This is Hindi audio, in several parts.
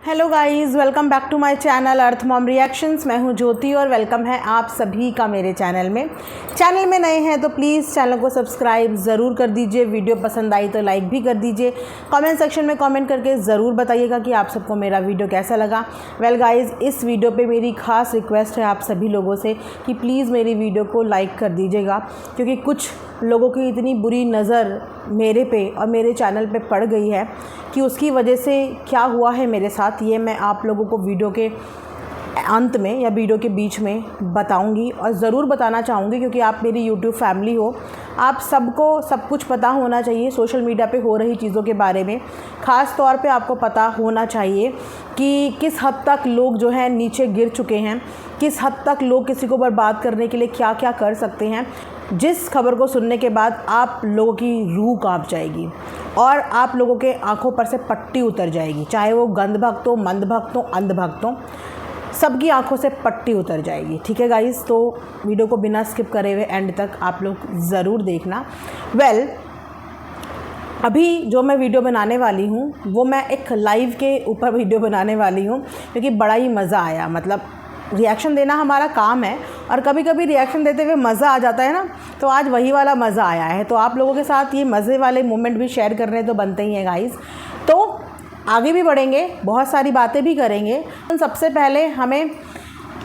Hello guys, welcome back to my channel earth mom reactions. मैं हूं ज्योति और वेलकम है आप सभी का मेरे चैनल में। चैनल में नए हैं तो प्लीज़ चैनल को सब्सक्राइब ज़रूर कर दीजिए। वीडियो पसंद आई तो लाइक भी कर दीजिए। कमेंट सेक्शन में कमेंट करके ज़रूर बताइएगा कि आप सबको मेरा वीडियो कैसा लगा। वेल गाइज़, इस वीडियो पर मेरी खास रिक्वेस्ट है आप सभी लोगों से कि प्लीज़ मेरी वीडियो को लाइक कर दीजिएगा, क्योंकि कुछ लोगों की इतनी बुरी नज़र मेरे पे और मेरे चैनल पे पड़ गई है कि उसकी वजह से क्या हुआ है मेरे साथ, ये मैं आप लोगों को वीडियो के अंत में या वीडियो के बीच में बताऊंगी और ज़रूर बताना चाहूँगी, क्योंकि आप मेरी यूट्यूब फैमिली हो। आप सबको सब कुछ पता होना चाहिए सोशल मीडिया पे हो रही चीज़ों के बारे में। ख़ास तौर पे आपको पता होना चाहिए कि किस हद तक लोग जो हैं नीचे गिर चुके हैं, किस हद तक लोग किसी को बर्बाद करने के लिए क्या क्या कर सकते हैं। जिस खबर को सुनने के बाद आप लोगों की रूह कांप जाएगी और आप लोगों के आंखों पर से पट्टी उतर जाएगी, चाहे वो गंध भक्त हो, मंद भक्त हो, अंध भक्त हो, सबकी आंखों से पट्टी उतर जाएगी। ठीक है गाइस, तो वीडियो को बिना स्किप करे हुए एंड तक आप लोग ज़रूर देखना। वेल, अभी जो मैं वीडियो बनाने वाली हूँ वो मैं एक लाइव के ऊपर वीडियो बनाने वाली हूँ, क्योंकि बड़ा ही मज़ा आया। मतलब रिएक्शन देना हमारा काम है और कभी कभी रिएक्शन देते हुए मज़ा आ जाता है ना, तो आज वही वाला मज़ा आया है। तो आप लोगों के साथ ये मज़े वाले मोमेंट भी शेयर करने तो बनते ही हैं गाइस। तो आगे भी बढ़ेंगे, बहुत सारी बातें भी करेंगे। सबसे पहले हमें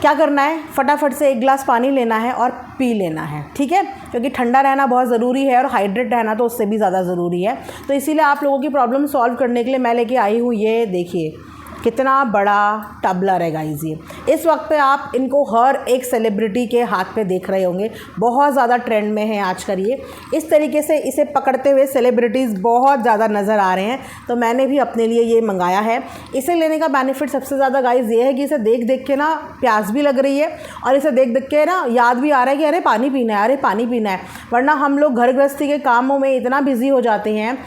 क्या करना है, फटाफट से एक गिलास पानी लेना है और पी लेना है, ठीक है, क्योंकि ठंडा रहना बहुत ज़रूरी है और हाइड्रेट रहना तो उससे भी ज़्यादा ज़रूरी है। तो इसीलिए आप लोगों की प्रॉब्लम सॉल्व करने के लिए मैं लेके आई हूँ, ये देखिए कितना बड़ा टबलर है गाइस। ये इस वक्त पे आप इनको हर एक सेलिब्रिटी के हाथ पे देख रहे होंगे, बहुत ज़्यादा ट्रेंड में है आजकल। ये इस तरीके से इसे पकड़ते हुए सेलिब्रिटीज़ बहुत ज़्यादा नज़र आ रहे हैं, तो मैंने भी अपने लिए ये मंगाया है। इसे लेने का बेनिफिट सबसे ज़्यादा गाइस ये है कि इसे देख देख के ना प्यास भी लग रही है और इसे देख देख के ना याद भी आ रहा है कि अरे पानी पीना है, अरे पानी पीना है। वरना हम लोग घर गृहस्थी के कामों में इतना बिजी हो जाते हैं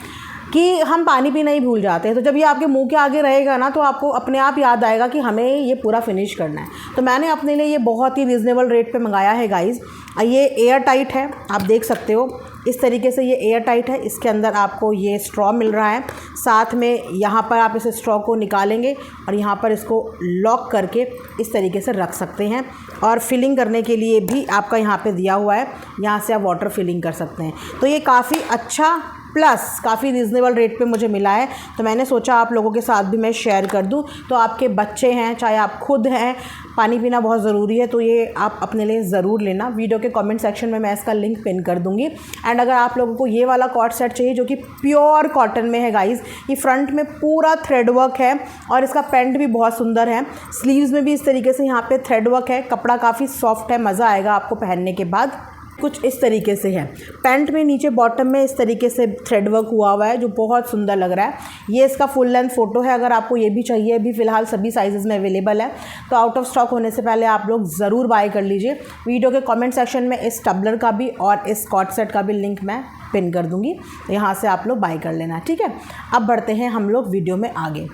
कि हम पानी पीना ही भूल जाते हैं। तो जब ये आपके मुंह के आगे रहेगा ना, तो आपको अपने आप याद आएगा कि हमें ये पूरा फिनिश करना है। तो मैंने अपने लिए ये बहुत ही रीज़नेबल रेट पे मंगाया है गाइस। ये एयर टाइट है, आप देख सकते हो इस तरीके से ये एयर टाइट है। इसके अंदर आपको ये स्ट्रॉ मिल रहा है, साथ में यहाँ पर आप इस स्ट्रॉ को निकालेंगे और यहाँ पर इसको लॉक करके इस तरीके से रख सकते हैं। और फिलिंग करने के लिए भी आपका यहाँ पे दिया हुआ है, यहाँ से आप वाटर फिलिंग कर सकते हैं। तो ये काफ़ी अच्छा प्लस काफ़ी रीज़नेबल रेट पे मुझे मिला है, तो मैंने सोचा आप लोगों के साथ भी मैं शेयर कर दूं। तो आपके बच्चे हैं, चाहे आप खुद हैं, पानी पीना बहुत ज़रूरी है, तो ये आप अपने लिए ज़रूर लेना। वीडियो के कमेंट सेक्शन में मैं इसका लिंक पिन कर दूंगी। एंड अगर आप लोगों को ये वाला कॉट सेट चाहिए जो कि प्योर कॉटन में है गाइस, ये फ्रंट में पूरा थ्रेड वर्क है और इसका पैंट भी बहुत सुंदर है। स्लीव्स में भी इस तरीके से यहाँ पे थ्रेड वर्क है, कपड़ा काफ़ी सॉफ्ट है, मज़ा आएगा आपको पहनने के बाद। कुछ इस तरीके से है, पैंट में नीचे बॉटम में इस तरीके से थ्रेड वर्क हुआ हुआ है जो बहुत सुंदर लग रहा है। ये इसका फुल लेंथ फ़ोटो है, अगर आपको ये भी चाहिए। अभी फ़िलहाल सभी साइज़ में अवेलेबल है, तो आउट ऑफ स्टॉक होने से पहले आप लोग ज़रूर बाय कर लीजिए। वीडियो के कमेंट सेक्शन में इस टबलर का भी और इस कॉट सेट का भी लिंक मैं पिन कर दूँगी, यहाँ से आप लोग बाय कर लेना, ठीक है। अब बढ़ते हैं हम लोग वीडियो में आगे।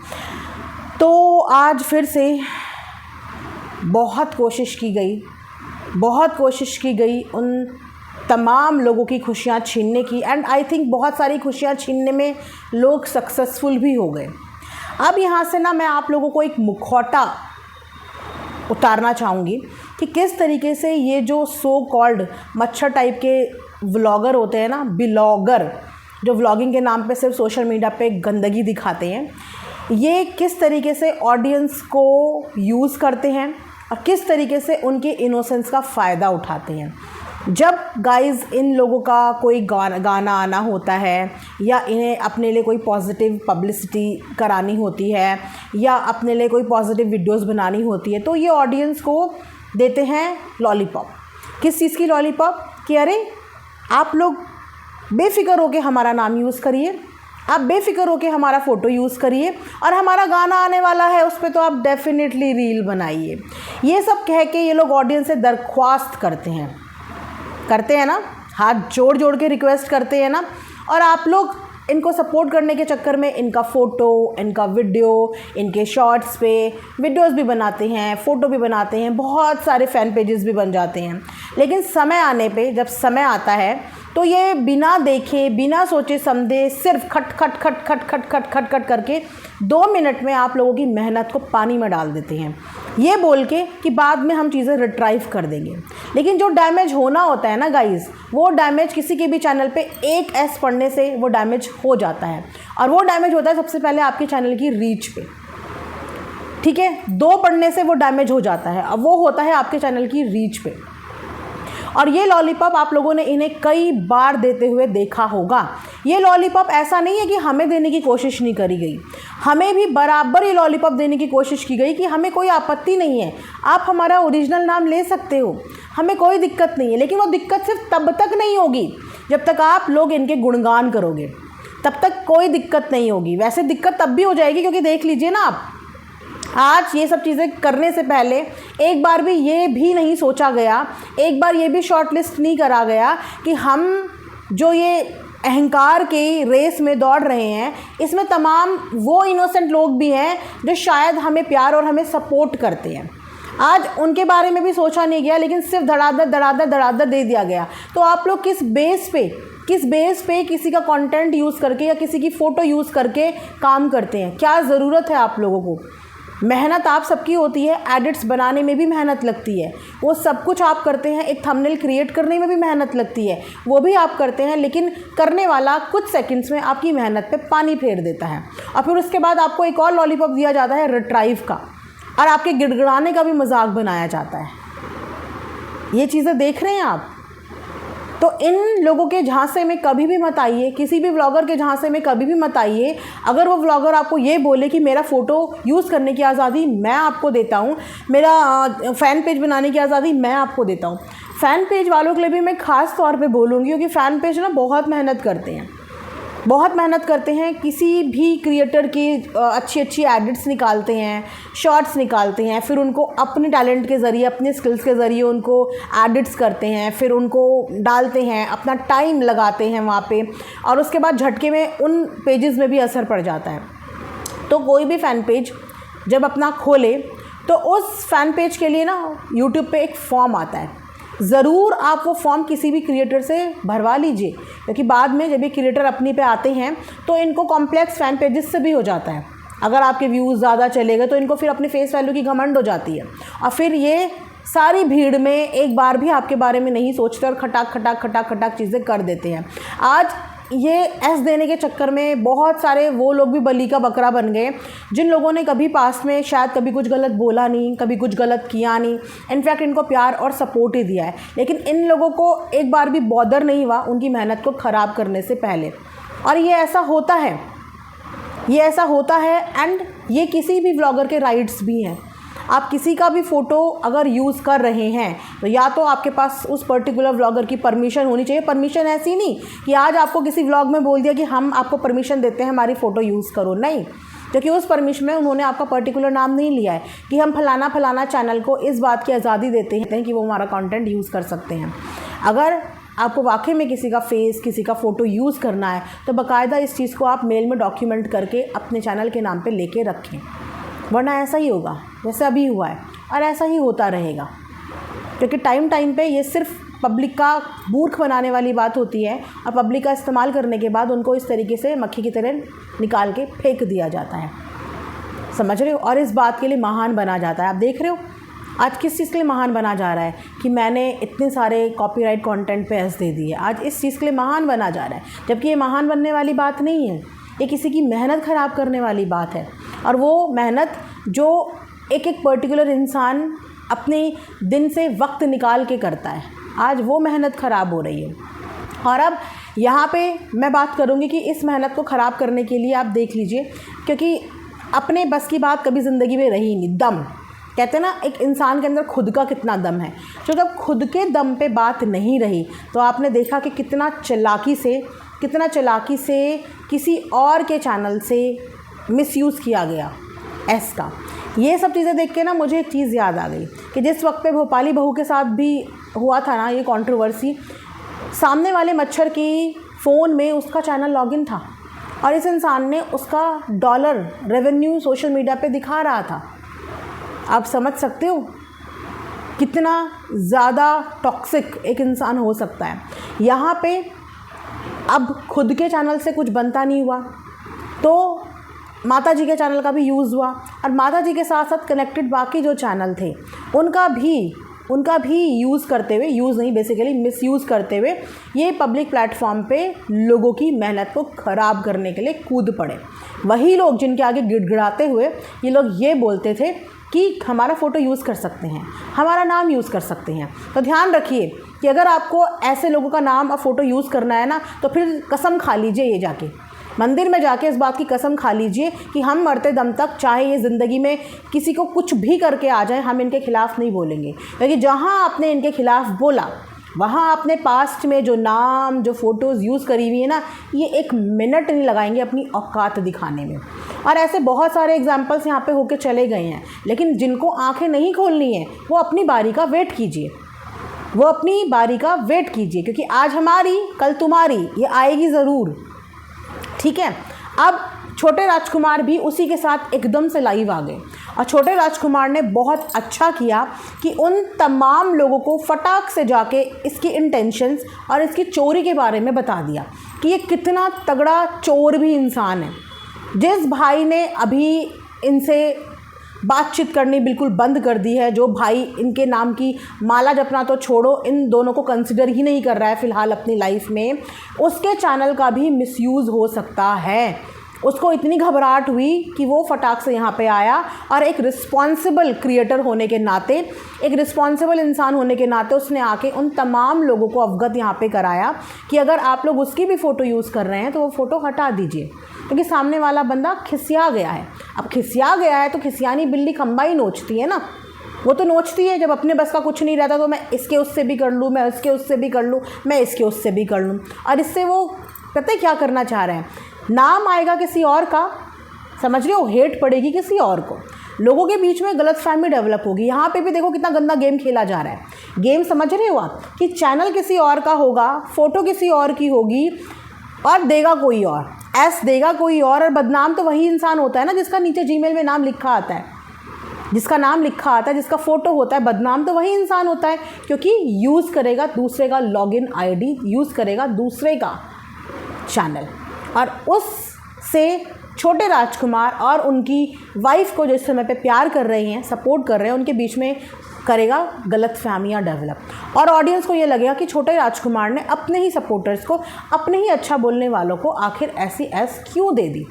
तो आज फिर से बहुत कोशिश की गई उन तमाम लोगों की खुशियाँ छीनने की, एंड आई थिंक बहुत सारी खुशियाँ छीनने में लोग सक्सेसफुल भी हो गए। अब यहाँ से ना मैं आप लोगों को एक मुखौटा उतारना चाहूँगी कि किस तरीके से ये जो सो कॉल्ड मच्छर टाइप के व्लॉगर होते हैं ना, ब्लॉगर, जो व्लॉगिंग के नाम पे सिर्फ सोशल मीडिया पे गंदगी दिखाते हैं, ये किस तरीके से ऑडियंस को यूज़ करते हैं और किस तरीके से उनके इनोसेंस का फ़ायदा उठाते हैं। जब गाइज़ इन लोगों का कोई गाना आना होता है या इन्हें अपने लिए कोई पॉजिटिव पब्लिसिटी करानी होती है या अपने लिए कोई पॉजिटिव वीडियोस बनानी होती है, तो ये ऑडियंस को देते हैं लॉलीपॉप। किस चीज़ की लॉलीपॉप? कि अरे आप लोग बेफिक्र होके हमारा नाम यूज़ करिए, आप बेफिक्र होके हमारा फ़ोटो यूज़ करिए और हमारा गाना आने वाला है उस पर तो आप डेफिनेटली रील बनाइए। ये सब कह के ये लोग ऑडियंस से दरख्वास्त करते हैं ना, हाथ जोड़ जोड़ के रिक्वेस्ट करते हैं ना। और आप लोग इनको सपोर्ट करने के चक्कर में इनका फ़ोटो, इनका वीडियो, इनके शॉर्ट्स पे वीडियोस भी बनाते हैं, फ़ोटो भी बनाते हैं, बहुत सारे फ़ैन पेजेस भी बन जाते हैं। लेकिन समय आने पे, जब समय आता है तो ये बिना देखे, बिना सोचे समझे, सिर्फ खट खट खट खट खट खट खट खट करके 2 मिनट में आप लोगों की मेहनत को पानी में डाल देते हैं, ये बोल के कि बाद में हम चीज़ें रिट्राइव कर देंगे। लेकिन जो डैमेज होना होता है ना गाइज़, वो डैमेज किसी के भी चैनल पे एक एस पढ़ने से वो डैमेज हो जाता है। और वो डैमेज होता है सबसे पहले आपके चैनल की रीच पे, ठीक है। 2 पढ़ने से वो डैमेज हो जाता है, अब वो होता है आपके चैनल की रीच पे। और ये लॉलीपॉप आप लोगों ने इन्हें कई बार देते हुए देखा होगा। ये लॉलीपॉप ऐसा नहीं है कि हमें देने की कोशिश नहीं करी गई, हमें भी बराबर ये लॉलीपॉप देने की कोशिश की गई कि हमें कोई आपत्ति नहीं है, आप हमारा ओरिजिनल नाम ले सकते हो, हमें कोई दिक्कत नहीं है। लेकिन वो दिक्कत सिर्फ तब तक नहीं होगी जब तक आप लोग इनके गुणगान करोगे, तब तक कोई दिक्कत नहीं होगी। वैसे दिक्कत तब भी हो जाएगी, क्योंकि देख लीजिए ना आप, आज ये सब चीज़ें करने से पहले एक बार भी ये भी नहीं सोचा गया, एक बार ये भी शॉर्ट लिस्ट नहीं करा गया कि हम जो ये अहंकार के रेस में दौड़ रहे हैं, इसमें तमाम वो इनोसेंट लोग भी हैं जो शायद हमें प्यार और हमें सपोर्ट करते हैं। आज उनके बारे में भी सोचा नहीं गया, लेकिन सिर्फ धड़ाधड़ धड़ाधड़ धड़ाधड़ दे दिया गया। तो आप लोग किस बेस पे किसी का कंटेंट यूज़ करके या किसी की फ़ोटो यूज़ करके काम करते हैं? क्या ज़रूरत है आप लोगों को? मेहनत आप सबकी होती है, एडिट्स बनाने में भी मेहनत लगती है, वो सब कुछ आप करते हैं, एक थंबनेल क्रिएट करने में भी मेहनत लगती है, वो भी आप करते हैं। लेकिन करने वाला कुछ सेकंड्स में आपकी मेहनत पे पानी फेर देता है, और फिर उसके बाद आपको एक और लॉलीपॉप दिया जाता है रिट्राइव का, और आपके गिड़गिड़ाने का भी मजाक बनाया जाता है। ये चीज़ें देख रहे हैं आप? तो इन लोगों के झांसे में कभी भी मत आइए, किसी भी व्लॉगर के झांसे में कभी भी मत आइए। अगर वो व्लॉगर आपको ये बोले कि मेरा फ़ोटो यूज़ करने की आज़ादी मैं आपको देता हूँ, मेरा फ़ैन पेज बनाने की आज़ादी मैं आपको देता हूँ। फ़ैन पेज वालों के लिए भी मैं ख़ास तौर पे बोलूँगी, क्योंकि फ़ैन पेज ना बहुत मेहनत करते हैं, बहुत मेहनत करते हैं। किसी भी क्रिएटर की अच्छी अच्छी एडिट्स निकालते हैं, शॉर्ट्स निकालते हैं, फिर उनको अपने टैलेंट के ज़रिए, अपने स्किल्स के ज़रिए उनको एडिट्स करते हैं, फिर उनको डालते हैं, अपना टाइम लगाते हैं वहाँ पे, और उसके बाद झटके में उन पेजेस में भी असर पड़ जाता है। तो कोई भी फ़ैन पेज जब अपना खोले तो उस फ़ैन पेज के लिए ना यूट्यूब पे एक फॉर्म आता है, ज़रूर आप वो फॉर्म किसी भी क्रिएटर से भरवा लीजिए, क्योंकि बाद में जब ये क्रिएटर अपनी पे आते हैं तो इनको कॉम्प्लेक्स फ़ैन पेजेस से भी हो जाता है। अगर आपके व्यूज़ ज़्यादा चले गए तो इनको फिर अपने फेस वैल्यू की घमंड हो जाती है, और फिर ये सारी भीड़ में एक बार भी आपके बारे में नहीं सोचते और खटाक खटाक खटाक खटाक चीज़ें कर देते हैं। आज ये एस देने के चक्कर में बहुत सारे वो लोग भी बलि का बकरा बन गए, जिन लोगों ने कभी पास्ट में शायद कभी कुछ गलत बोला नहीं, कभी कुछ गलत किया नहीं, इनफैक्ट इनको प्यार और सपोर्ट ही दिया है। लेकिन इन लोगों को एक बार भी बॉदर नहीं हुआ उनकी मेहनत को ख़राब करने से पहले। और ये ऐसा होता है, ये ऐसा होता है, एंड ये किसी भी व्लॉगर के राइट्स भी हैं। आप किसी का भी फ़ोटो अगर यूज़ कर रहे हैं तो या तो आपके पास उस पर्टिकुलर व्लॉगर की परमिशन होनी चाहिए। परमिशन ऐसी नहीं कि आज आपको किसी व्लॉग में बोल दिया कि हम आपको परमिशन देते हैं हमारी फ़ोटो यूज़ करो, नहीं, क्योंकि उस परमिशन में उन्होंने आपका पर्टिकुलर नाम नहीं लिया है कि हम फलाना चैनल को इस बात की आज़ादी देते हैं कि वो हमारा कंटेंट यूज़ कर सकते हैं। अगर आपको वाकई में किसी का फेस, किसी का फ़ोटो यूज़ करना है तो बाकायदा इस चीज़ को आप मेल में डॉक्यूमेंट करके अपने चैनल के नाम पे लेके रखें, वरना ऐसा ही होगा जैसे अभी हुआ है, और ऐसा ही होता रहेगा। क्योंकि टाइम पे ये सिर्फ पब्लिक का मूर्ख बनाने वाली बात होती है, और पब्लिक का इस्तेमाल करने के बाद उनको इस तरीके से मक्खी की तरह निकाल के फेंक दिया जाता है, समझ रहे हो, और इस बात के लिए महान बना जाता है। आप देख रहे हो आज किस चीज़ के लिए महान बना जा रहा है कि मैंने इतने सारे कॉपीराइट कंटेंट पे एस दे दिए, आज इस चीज़ के लिए महान बना जा रहा है, जबकि ये महान बनने वाली बात नहीं है, ये किसी की मेहनत ख़राब करने वाली बात है। और वो मेहनत जो एक पर्टिकुलर इंसान अपने दिन से वक्त निकाल के करता है, आज वो मेहनत ख़राब हो रही है। और अब यहाँ पे मैं बात करूँगी कि इस मेहनत को ख़राब करने के लिए आप देख लीजिए, क्योंकि अपने बस की बात कभी ज़िंदगी में रही नहीं। दम कहते हैं ना, एक इंसान के अंदर खुद का कितना दम है, जो जब खुद के दम पे बात नहीं रही तो आपने देखा कि कितना चालाकी से किसी और के चैनल से मिसयूज़ किया गया एस का। ये सब चीज़ें देख के ना मुझे एक चीज़ याद आ गई कि जिस वक्त पे भोपाली बहू के साथ भी हुआ था ना ये कंट्रोवर्सी, सामने वाले मच्छर की फ़ोन में उसका चैनल लॉगिन था, और इस इंसान ने उसका डॉलर रेवेन्यू सोशल मीडिया पे दिखा रहा था। आप समझ सकते हो कितना ज़्यादा टॉक्सिक एक इंसान हो सकता है। यहाँ पे अब खुद के चैनल से कुछ बनता नहीं हुआ तो माता जी के चैनल का भी यूज़ हुआ, और माता जी के साथ साथ कनेक्टेड बाकी जो चैनल थे उनका भी यूज़ करते हुए, यूज़ नहीं बेसिकली मिसयूज़ करते हुए ये पब्लिक प्लेटफॉर्म पे लोगों की मेहनत को ख़राब करने के लिए कूद पड़े। वही लोग जिनके आगे गिड़गिड़ाते हुए ये लोग ये बोलते थे कि हमारा फ़ोटो यूज़ कर सकते हैं, हमारा नाम यूज़ कर सकते हैं। तो ध्यान रखिए कि अगर आपको ऐसे लोगों का नाम और फ़ोटो यूज़ करना है ना, तो फिर कसम खा लीजिए, ये जाके मंदिर में जाके इस बात की कसम खा लीजिए कि हम मरते दम तक, चाहे ये ज़िंदगी में किसी को कुछ भी करके आ जाए, हम इनके खिलाफ़ नहीं बोलेंगे। क्योंकि जहाँ आपने इनके खिलाफ़ बोला वहाँ आपने पास्ट में जो नाम, जो फ़ोटोज़ यूज़ करी हुई है ना, ये 1 मिनट नहीं लगाएंगे अपनी औकात दिखाने में। और ऐसे बहुत सारे एग्जाम्पल्स यहाँ पे होके चले गए हैं। लेकिन जिनको आंखें नहीं खोलनी है वो अपनी बारी का वेट कीजिए, वो अपनी बारी का वेट कीजिए, क्योंकि आज हमारी कल तुम्हारी, ये आएगी ज़रूर। ठीक है। अब छोटे राजकुमार भी उसी के साथ एकदम से लाइव आ गए, और छोटे राजकुमार ने बहुत अच्छा किया कि उन तमाम लोगों को फटाक से जाके इसकी इंटेंशंस और इसकी चोरी के बारे में बता दिया कि ये कितना तगड़ा चोर भी इंसान है। जिस भाई ने अभी इनसे बातचीत करनी बिल्कुल बंद कर दी है, जो भाई इनके नाम की माला जपना तो छोड़ो, इन दोनों को कंसिडर ही नहीं कर रहा है फ़िलहाल अपनी लाइफ में, उसके चैनल का भी मिसयूज़ हो सकता है। उसको इतनी घबराहट हुई कि वो फटाक से यहाँ पे आया, और एक रिस्पॉन्सिबल क्रिएटर होने के नाते, एक रिस्पॉन्सिबल इंसान होने के नाते उसने आके उन तमाम लोगों को अवगत यहाँ पे कराया कि अगर आप लोग उसकी भी फ़ोटो यूज़ कर रहे हैं तो वो फ़ोटो हटा दीजिए, क्योंकि सामने वाला बंदा खिसिया गया है। अब खिसिया गया है तो खिसियानी बिल्ली खंबा ही नोचती है ना, वो तो नोचती है। जब अपने बस का कुछ नहीं रहता तो मैं इसके उससे भी कर लूँ, मैं इसके उससे भी कर लूँ, मैं इसके उससे भी कर लूँ। और इससे वो पता है क्या करना चाह रहे हैं, नाम आएगा किसी और का, समझ रहे हो, हेट पड़ेगी किसी और को, लोगों के बीच में गलतफहमी डेवलप होगी। यहाँ पे भी देखो कितना गंदा गेम खेला जा रहा है। गेम समझ रहे हो आप कि चैनल किसी और का होगा, फ़ोटो किसी और की होगी, और देगा कोई और, एस देगा कोई और बदनाम तो वही इंसान होता है ना जिसका नीचे जीमेल में नाम लिखा आता है, जिसका नाम लिखा आता है, जिसका फ़ोटो होता है, बदनाम तो वही इंसान होता है, क्योंकि यूज़ करेगा दूसरे का लॉगिन आईडी, यूज़ करेगा दूसरे का चैनल, और उससे छोटे राजकुमार और उनकी वाइफ को जिस समय पे प्यार कर रहे हैं, सपोर्ट कर रहे हैं, उनके बीच में करेगा गलतफहमियां डेवलप, और ऑडियंस को ये लगेगा कि छोटे राजकुमार ने अपने ही सपोर्टर्स को, अपने ही अच्छा बोलने वालों को आखिर ऐसी एस क्यों दे दी।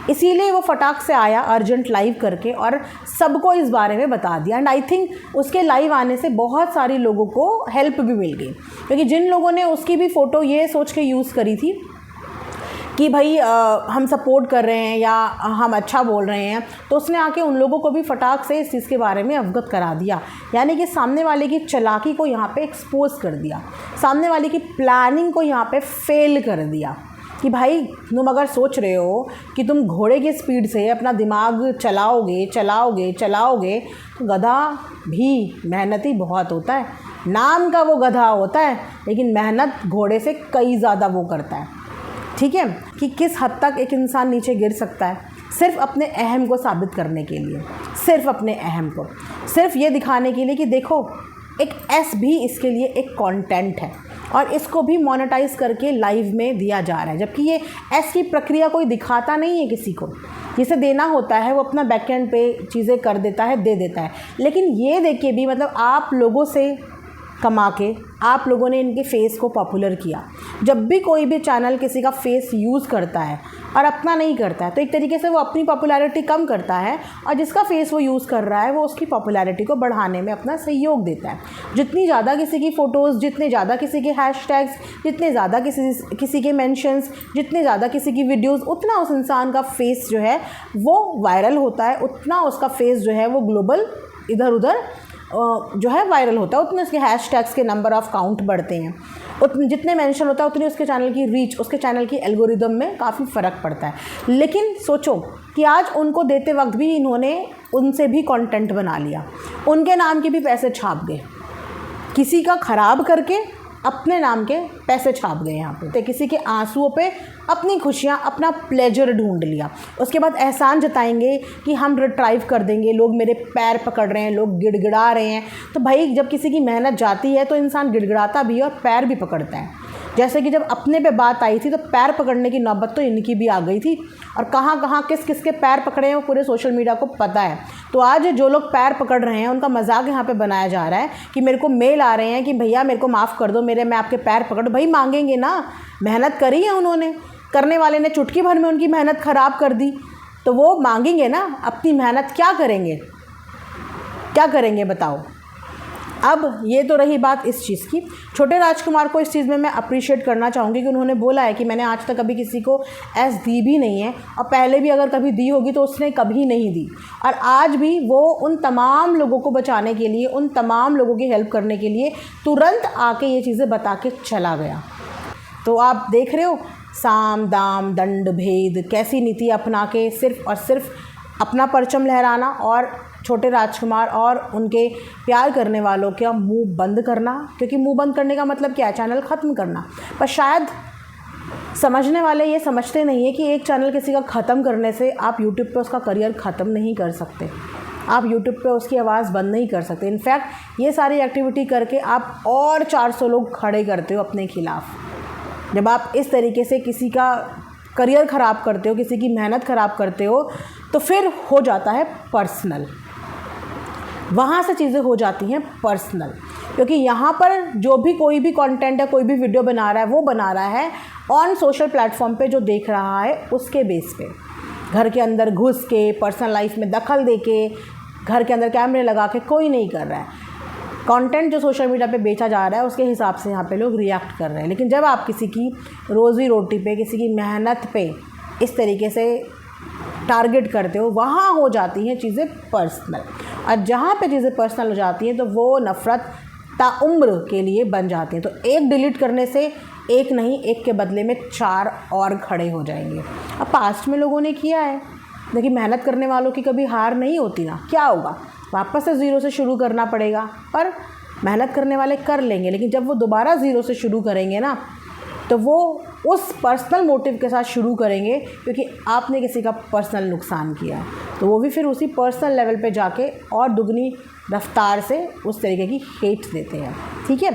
इसीलिए वो फटाक से आया अर्जेंट लाइव करके और सबको इस बारे में बता दिया। एंड आई थिंक उसके लाइव आने से बहुत सारी लोगों को हेल्प भी मिल गई, क्योंकि जिन लोगों ने उसकी भी फ़ोटो ये सोच के यूज़ करी थी कि भाई हम सपोर्ट कर रहे हैं या हम अच्छा बोल रहे हैं, तो उसने आके उन लोगों को भी फटाक से इस चीज़ के बारे में अवगत करा दिया। यानी कि सामने वाले की चालाकी को यहाँ पे एक्सपोज कर दिया, सामने वाले की प्लानिंग को यहाँ पे फेल कर दिया कि भाई तुम अगर सोच रहे हो कि तुम घोड़े की स्पीड से अपना दिमाग चलाओगे तो गधा भी मेहनती बहुत होता है। नाम का वो गधा होता है, लेकिन मेहनत घोड़े से कई ज़्यादा वो करता है। ठीक है, कि किस हद तक एक इंसान नीचे गिर सकता है सिर्फ अपने अहम को साबित करने के लिए, सिर्फ अपने अहम को, सिर्फ ये दिखाने के लिए कि देखो एक एस भी इसके लिए एक कंटेंट है और इसको भी मोनेटाइज करके लाइव में दिया जा रहा है। जबकि ये एस की प्रक्रिया कोई दिखाता नहीं है किसी को, जिसे देना होता है वो अपना बैकएंड पे चीज़ें कर देता है, दे देता है। लेकिन ये देखिए भी मतलब आप लोगों से कमा के आप लोगों ने इनके फेस को पॉपुलर किया। जब भी कोई भी चैनल किसी का फेस यूज़ करता है और अपना नहीं करता है तो एक तरीके से वो अपनी पॉपुलैरिटी कम करता है, और जिसका फेस वो यूज़ कर रहा है वो उसकी पॉपुलैरिटी को बढ़ाने में अपना सहयोग देता है। जितनी ज़्यादा किसी की फ़ोटोज़, जितने ज़्यादा किसी के हैशटैग्स, जितने ज़्यादा किसी के मेंशंस, जितने ज़्यादा किसी की वीडियोज़, उतना उस इंसान का फेस जो है वो वायरल होता है, उतना उसका फेस जो है वो ग्लोबल इधर उधर जो है वायरल होता है, उतने उसके हैशटैग्स के नंबर ऑफ़ काउंट बढ़ते हैं, उतने जितने मेंशन होता है उतनी उसके चैनल की रीच, उसके चैनल की एल्गोरिदम में काफ़ी फ़र्क पड़ता है। लेकिन सोचो कि आज उनको देते वक्त भी इन्होंने उनसे भी कंटेंट बना लिया, उनके नाम के भी पैसे छाप गए, किसी का ख़राब करके अपने नाम के पैसे छाप गए यहाँ पे। तो किसी के आंसुओं पे अपनी खुशियाँ, अपना प्लेजर ढूंढ लिया। उसके बाद एहसान जताएंगे कि हम रिट्राइव कर देंगे, लोग मेरे पैर पकड़ रहे हैं, लोग गिड़गिड़ा रहे हैं। तो भाई जब किसी की मेहनत जाती है तो इंसान गिड़गिड़ाता भी है और पैर भी पकड़ता है। जैसे कि जब अपने पे बात आई थी तो पैर पकड़ने की नौबत तो इनकी भी आ गई थी, और कहाँ कहाँ किस किस के पैर पकड़े हैं वो पूरे सोशल मीडिया को पता है। तो आज जो लोग पैर पकड़ रहे हैं उनका मजाक यहाँ पे बनाया जा रहा है कि मेरे को मेल आ रहे हैं कि भैया मेरे को माफ़ कर दो, मैं आपके पैर पकड़। भाई मांगेंगे ना, मेहनत करी है उन्होंने, करने वाले ने चुटकी भर में उनकी मेहनत ख़राब कर दी, तो वो मांगेंगे ना अपनी मेहनत। क्या करेंगे, क्या करेंगे बताओ। अब ये तो रही बात इस चीज़ की। छोटे राजकुमार को इस चीज़ में मैं अप्रिशिएट करना चाहूँगी कि उन्होंने बोला है कि मैंने आज तक कभी किसी को ऐस दी भी नहीं है, और पहले भी अगर कभी दी होगी तो उसने कभी नहीं दी। और आज भी वो उन तमाम लोगों को बचाने के लिए, उन तमाम लोगों की हेल्प करने के लिए तुरंत आके ये चीज़ें बता के चला गया। तो आप देख रहे हो साम दाम दंड भेद, कैसी नीति अपना के सिर्फ़ और सिर्फ अपना परचम लहराना और छोटे राजकुमार और उनके प्यार करने वालों का मुंह बंद करना। क्योंकि मुंह बंद करने का मतलब क्या है, चैनल ख़त्म करना। पर शायद समझने वाले ये समझते नहीं है कि एक चैनल किसी का ख़त्म करने से आप यूट्यूब पे उसका करियर ख़त्म नहीं कर सकते, आप यूट्यूब पे उसकी आवाज़ बंद नहीं कर सकते। इनफैक्ट ये सारी एक्टिविटी करके आप और 400 लोग खड़े करते हो अपने खिलाफ़। जब आप इस तरीके से किसी का करियर ख़राब करते हो, किसी की मेहनत ख़राब करते हो, तो फिर हो जाता है पर्सनल। वहाँ से चीज़ें हो जाती हैं पर्सनल। क्योंकि यहाँ पर जो भी कोई भी कंटेंट है, कोई भी वीडियो बना रहा है, वो बना रहा है ऑन सोशल प्लेटफॉर्म पे जो देख रहा है उसके बेस पे। घर के अंदर घुस के, पर्सनल लाइफ में दखल दे के, घर के अंदर कैमरे लगा के कोई नहीं कर रहा है। कंटेंट जो सोशल मीडिया पे बेचा जा रहा है उसके हिसाब से यहाँ पे लोग रिएक्ट कर रहे हैं। लेकिन जब आप किसी की रोज़ी रोटी पे, किसी की मेहनत पे इस तरीके से टारगेट करते हो, वहाँ हो जाती हैं चीज़ें पर्सनल। और जहाँ पे चीज़ें पर्सनल हो जाती हैं तो वो नफ़रत ताउम्र के लिए बन जाती हैं। तो एक डिलीट करने से एक नहीं, एक के बदले में 4 और खड़े हो जाएंगे। अब पास्ट में लोगों ने किया है। देखिए मेहनत करने वालों की कभी हार नहीं होती ना। क्या होगा, वापस से ज़ीरो से शुरू करना पड़ेगा, पर मेहनत करने वाले कर लेंगे। लेकिन जब वो दोबारा ज़ीरो से शुरू करेंगे ना, तो वो उस पर्सनल मोटिव के साथ शुरू करेंगे क्योंकि आपने किसी का पर्सनल नुकसान किया है। तो वो भी फिर उसी पर्सनल लेवल पे जाके और दुगनी रफ्तार से उस तरीके की हेट देते हैं। ठीक है।